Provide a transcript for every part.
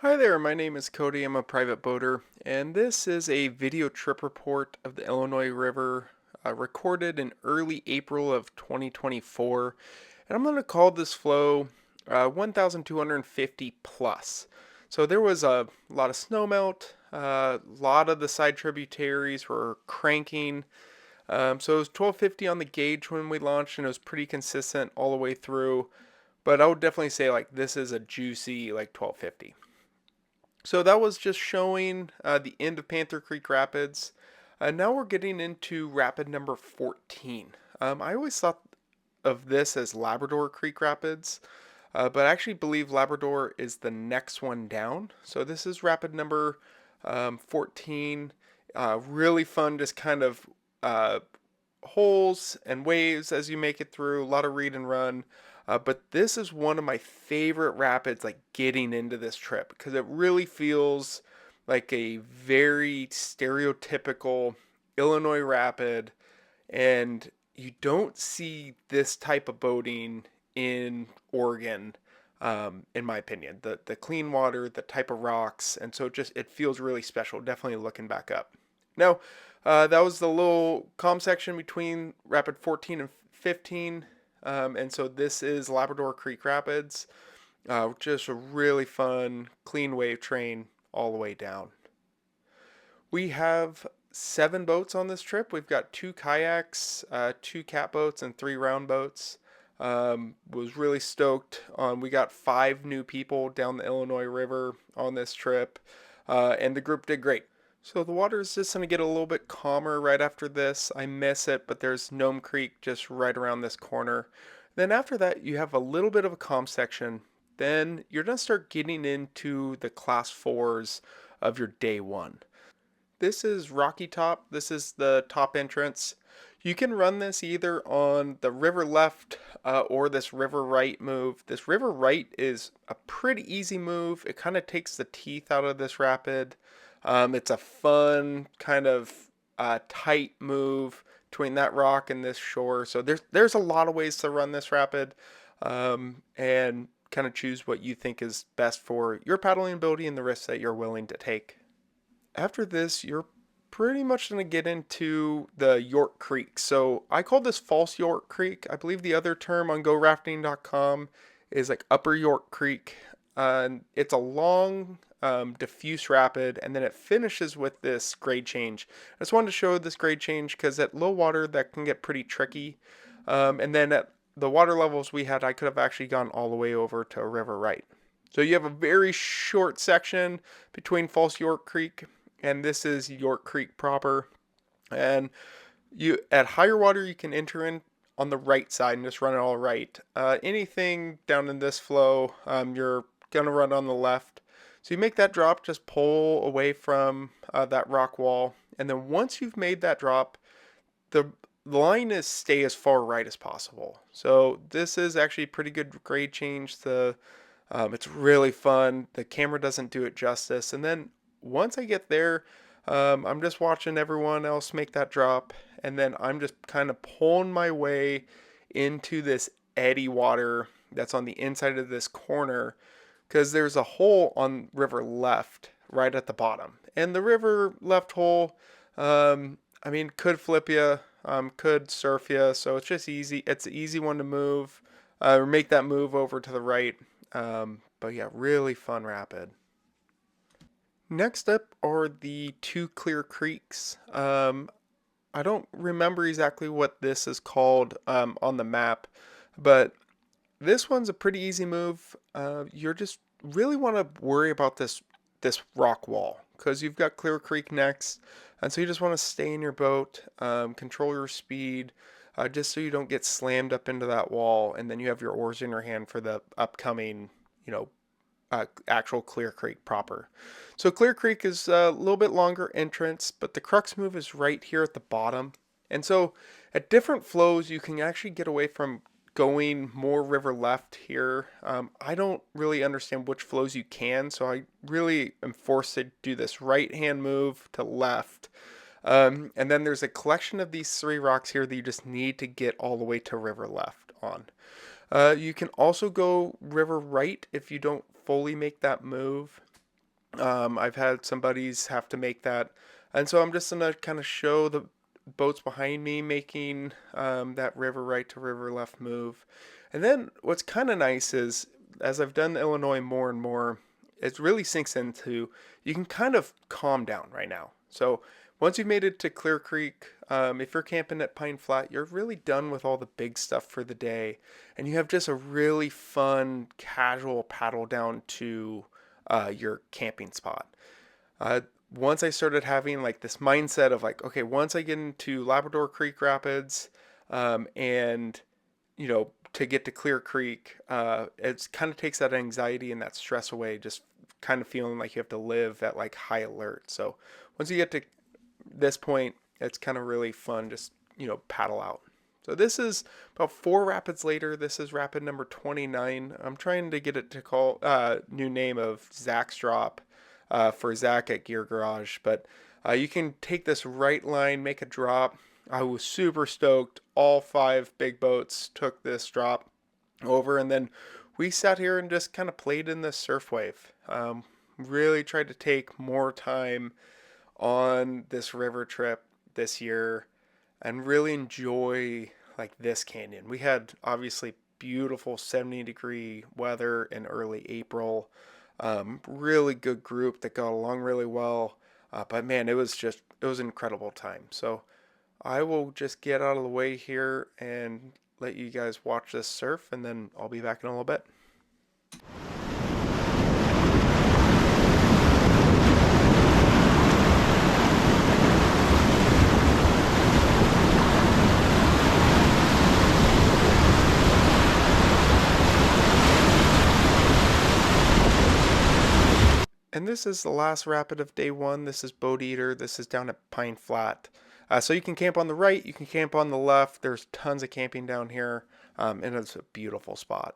Hi there, my name is Cody. I'm a private boater, and this is a video trip report of the Illinois River recorded in early April of 2024. And I'm going to call this flow 1,250 plus. So there was a lot of snowmelt, a lot of the side tributaries were cranking. So it was 1250 on the gauge when we launched, and it was pretty consistent all the way through. But I would definitely say like this is a juicy like 1250. So that was just showing the end of Panther Creek Rapids. Now we're getting into rapid number 14. I always thought of this as Labrador Creek Rapids, but I actually believe Labrador is the next one down. So this is rapid number 14. Really fun, just kind of uh, holes and waves as you make it through. A lot of read and run. But this is one of my favorite rapids, like getting into this trip, because it really feels like a very stereotypical Illinois rapid, and you don't see this type of boating in Oregon, in my opinion. The clean water, the type of rocks, and so it feels really special. Definitely looking back up. Now, that was the little calm section between Rapid 14 and 15. And so this is Labrador Creek Rapids. Just a really fun, clean wave train all the way down. We have 7 boats on this trip. We've got 2 kayaks, 2 catboats, and 3 round boats. Was really stoked on. We got 5 new people down the Illinois River on this trip, and the group did great. So the water is just going to get a little bit calmer right after this. I miss it, but there's Gnome Creek just right around this corner. Then after that, you have a little bit of a calm section. Then you're going to start getting into the class 4s of your day 1. This is Rocky Top. This is the top entrance. You can run this either on the river left or this river right move. This river right is a pretty easy move. It kind of takes the teeth out of this rapid. It's a fun kind of tight move between that rock and this shore. So there's a lot of ways to run this rapid, and kind of choose what you think is best for your paddling ability and the risks that you're willing to take. After this, you're pretty much going to get into the York Creek. So I call this False York Creek. I believe the other term on GoRafting.com is like Upper York Creek. It's a long, diffuse rapid, and then it finishes with this grade change. I just wanted to show this grade change because at low water that can get pretty tricky. And then at the water levels we had, I could have actually gone all the way over to River Right. So you have a very short section between False York Creek, and this is York Creek proper. And you at higher water you can enter in on the right side and just run it all right. Anything down in this flow, you're gonna run on the left. So you make that drop, just pull away from that rock wall, and then once you've made that drop, the line is stay as far right as possible. So this is actually pretty good grade change. It's really fun. The camera doesn't do it justice. And then once I get there, I'm just watching everyone else make that drop, and then I'm just kind of pulling my way into this eddy water that's on the inside of this corner, because there's a hole on river left right at the bottom, and the river left hole, I mean, could flip you, could surf you, so it's just easy. It's an easy one to move, or make that move over to the right. But yeah, really fun rapid. Next up are the 2 Clear Creeks. I don't remember exactly what this is called on the map, but this one's a pretty easy move. You're just really want to worry about this rock wall because you've got Clear Creek next, and so you just want to stay in your boat, control your speed, just so you don't get slammed up into that wall, and then you have your oars in your hand for the upcoming, you know, actual Clear Creek proper. So Clear Creek is a little bit longer entrance, but the crux move is right here at the bottom. And so at different flows, you can actually get away from going more river left here. I don't really understand which flows you can, so I really am forced to do this right hand move to left. And then there's a collection of these 3 rocks here that you just need to get all the way to river left on. You can also go river right if you don't fully make that move. I've had some buddies have to make that, and so I'm just gonna kind of show the boats behind me making that river right to river left move. And then what's kind of nice is as I've done Illinois more and more, it really sinks into you can kind of calm down right now. So once you've made it to Clear Creek, if you're camping at Pine Flat, you're really done with all the big stuff for the day, and you have just a really fun, casual paddle down to your camping spot. Uh, Once I started having like this mindset of like, okay, once I get into Labrador Creek Rapids, and to get to Clear Creek, it kind of takes that anxiety and that stress away. Just kind of feeling like you have to live at like high alert. So once you get to this point, it's kind of really fun. Just paddle out. So this is about 4 rapids later. This is rapid number 29. I'm trying to get it to call new name of Zach's Drop for Zach at Gear Garage. But you can take this right line, make a drop. I was super stoked. All 5 big boats took this drop over, and then we sat here and just kind of played in the surf wave. Really tried to take more time on this river trip this year and really enjoy like this canyon. We had obviously beautiful 70-degree weather in early April. Really good group that got along really well. But man, it was an incredible time. So I will just get out of the way here and let you guys watch this surf, and then I'll be back in a little bit. And this is the last rapid of day 1. This is Boat Eater. This is down at Pine Flat. So you can camp on the right, you can camp on the left. There's tons of camping down here, and it's a beautiful spot.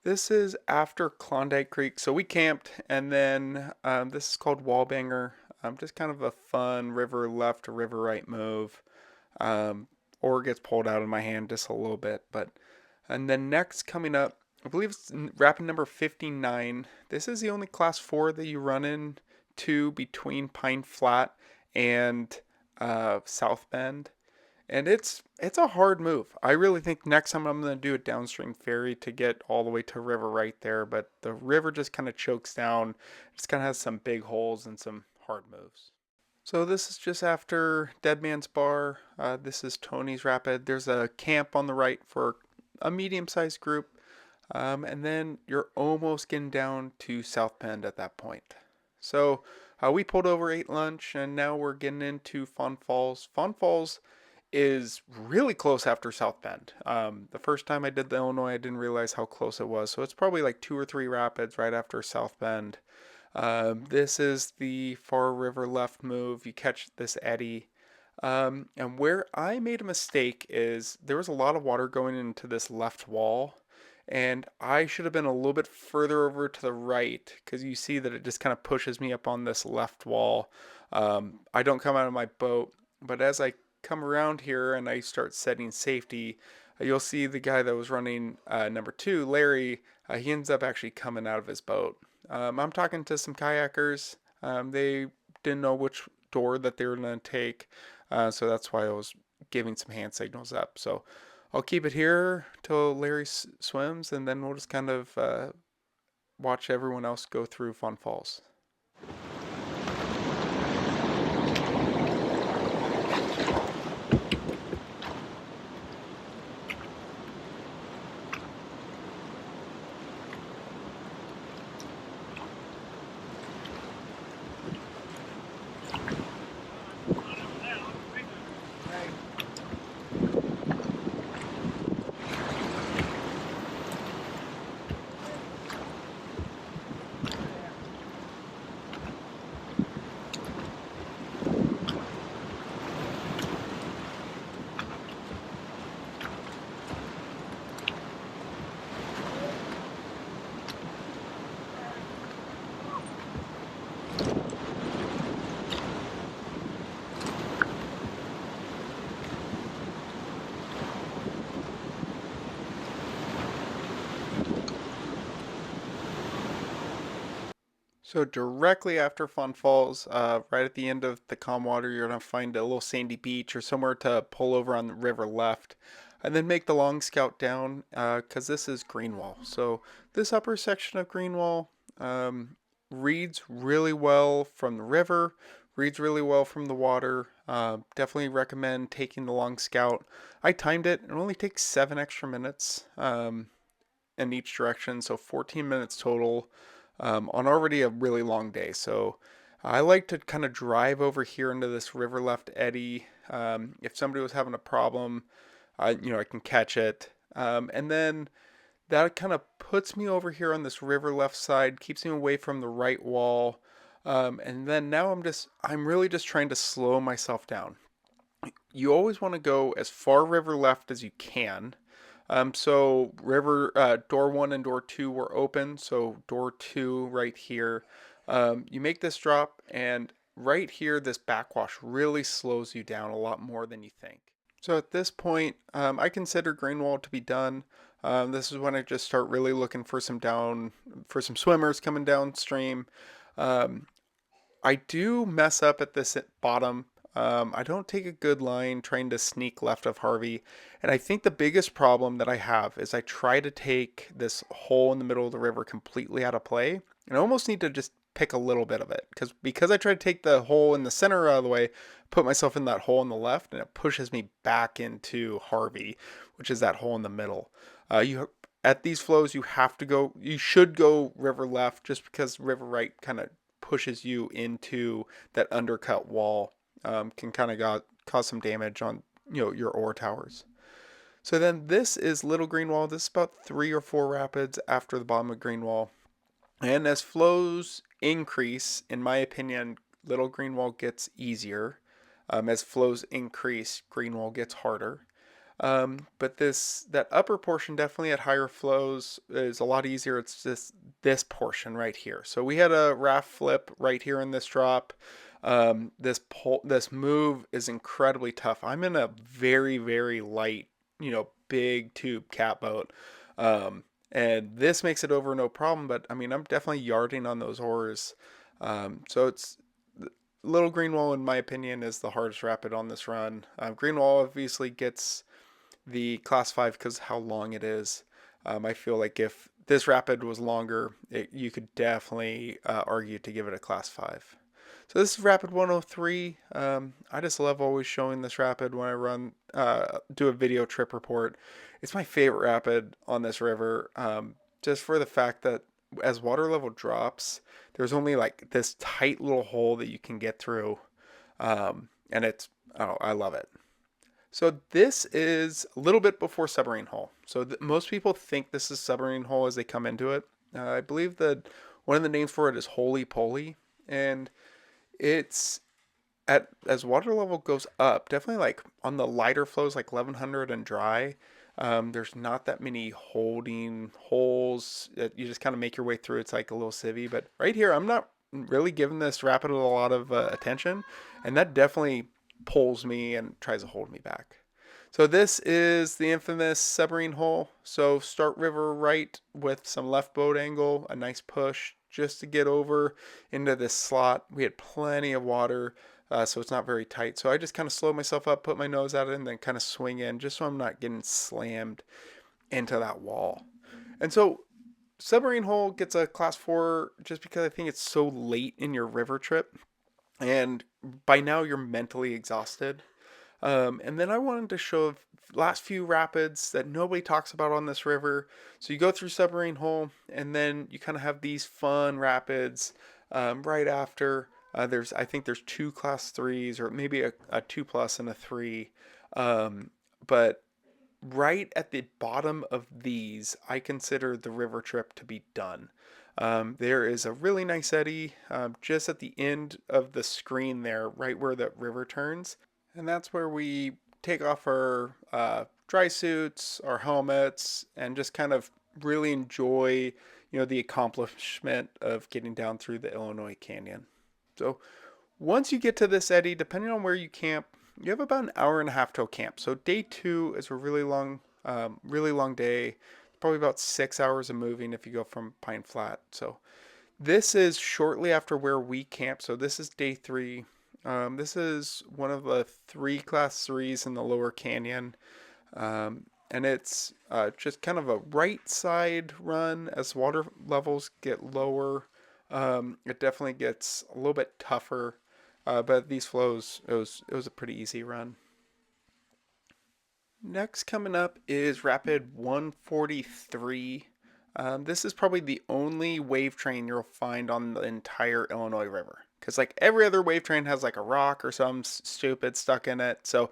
This is after Klondike Creek. So we camped, and then this is called Wallbanger. Just kind of a fun river left to river right move. Oar gets pulled out of my hand just a little bit. And then next coming up, I believe it's rapid number 59. This is the only class 4 that you run into between Pine Flat and South Bend. And it's a hard move. I really think next time I'm going to do a downstream ferry to get all the way to river right there. But the river just kind of chokes down. It just kind of has some big holes and some hard moves. So this is just after Dead Man's Bar. This is Tony's Rapid. There's a camp on the right for a medium-sized group. And then you're almost getting down to South Bend at that point. So we pulled over, ate lunch, and now we're getting into Fawn Falls. Fawn Falls is really close after South Bend. The first time I did the Illinois, I didn't realize how close it was. So it's probably like 2 or 3 rapids right after South Bend. This is the far river left move. You catch this eddy. And where I made a mistake is there was a lot of water going into this left wall. And I should have been a little bit further over to the right, because you see that it just kind of pushes me up on this left wall. I don't come out of my boat, but as I come around here and I start setting safety, you'll see the guy that was running number 2, Larry, he ends up actually coming out of his boat. I'm talking to some kayakers. They didn't know which door that they were going to take, so that's why I was giving some hand signals up. So I'll keep it here till Larry swims, and then we'll just kind of watch everyone else go through Fawn Falls. So directly after Fawn Falls, right at the end of the calm water, you're gonna find a little sandy beach or somewhere to pull over on the river left, and then make the long scout down, because this is Greenwall. So this upper section of Greenwall um, reads really well from the river, reads really well from the water. Definitely recommend taking the long scout. I timed it; it only takes 7 extra minutes. In each direction, so 14 minutes total on already a really long day. So I like to kind of drive over here into this river left eddy. If somebody was having a problem, I can catch it. And then that kind of puts me over here on this river left side, keeps me away from the right wall. And then now I'm really just trying to slow myself down. You always want to go as far river left as you can. So river door one and door two were open. So door two right here. You make this drop, and right here, this backwash really slows you down a lot more than you think. So at this point, I consider Greenwall to be done. This is when I just start really looking for some swimmers coming downstream. Um, I do mess up at this bottom. I don't take a good line trying to sneak left of Harvey. And I think the biggest problem that I have is I try to take this hole in the middle of the river completely out of play. And I almost need to just pick a little bit of it. Because I try to take the hole in the center out of the way, put myself in that hole in the left, and it pushes me back into Harvey, which is that hole in the middle. You At these flows, you should go river left just because river right kind of pushes you into that undercut wall, can kind of cause some damage on your oar towers. So then this is Little Greenwall. This is about 3 or 4 rapids after the bottom of Greenwall. And as flows increase, in my opinion, Little Greenwall gets easier. As flows increase, Greenwall gets harder. But that upper portion definitely at higher flows is a lot easier. It's just this portion right here. So we had a raft flip right here in this drop. This move is incredibly tough. I'm in a very, very light, big tube catboat. And this makes it over no problem, but I mean, I'm definitely yarding on those oars. So it's Little Greenwall, in my opinion, is the hardest rapid on this run. Greenwall obviously gets the class 5 because how long it is. I feel like if this rapid was longer, you could definitely argue to give it a class 5. So this is rapid 103. I just love always showing this rapid when I do a video trip report. It's my favorite rapid on this river, just for the fact that as water level drops, there's only like this tight little hole that you can get through, and I love it. So this is a little bit before Submarine Hole. So most people think this is Submarine Hole as they come into it. I believe that one of the names for it is Holey Pohle, and it's as water level goes up, definitely like on the lighter flows like 1100 and dry. There's not that many holding holes. You just kind of make your way through. It's like a little civvy, but right here, I'm not really giving this rapid a lot of attention, and that definitely pulls me and tries to hold me back. So this is the infamous Submarine Hole. So start river right with some left boat angle, a nice push just to get over into this slot. We had plenty of water, so it's not very tight. So I just kind of slow myself up, put my nose out, and then kind of swing in just so I'm not getting slammed into that wall. And so Submarine Hole gets a class 4 just because I think it's so late in your river trip. And by now you're mentally exhausted. And then I wanted to show last few rapids that nobody talks about on this river. So you go through Submarine Hole, and then you kind of have these fun rapids right after. I think there's 2 class 3s, or maybe a 2+ and a 3. But right at the bottom of these, I consider the river trip to be done. There is a really nice eddy just at the end of the screen there, right where the river turns. And that's where we take off our dry suits, our helmets, and just kind of really enjoy, the accomplishment of getting down through the Illinois Canyon. So once you get to this eddy, depending on where you camp, you have about an hour and a half till camp. So day 2 is a really long day. Probably about 6 hours of moving if you go from Pine Flat. So This is shortly after where we camp, so this is day 3. This is one of the 3 class 3s in the lower canyon. And it's just kind of a right side run as water levels get lower. It definitely gets a little bit tougher, but these flows, it was a pretty easy run. Next coming up is Rapid 143. This is probably the only wave train you'll find on the entire Illinois River. Because like every other wave train has like a rock or something stupid stuck in it. So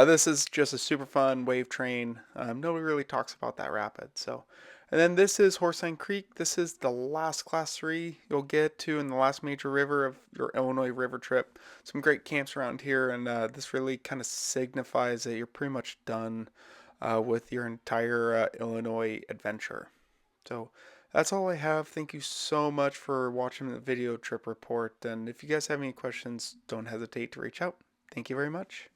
this is just a super fun wave train. Nobody really talks about that rapid. So, and then this is Horseline Creek. This is the last class 3 you'll get to in the last major river of your Illinois River trip. Some great camps around here, and this really kind of signifies that you're pretty much done with your entire Illinois adventure. So that's all I have. Thank you so much for watching the video trip report. And if you guys have any questions, don't hesitate to reach out. Thank you very much.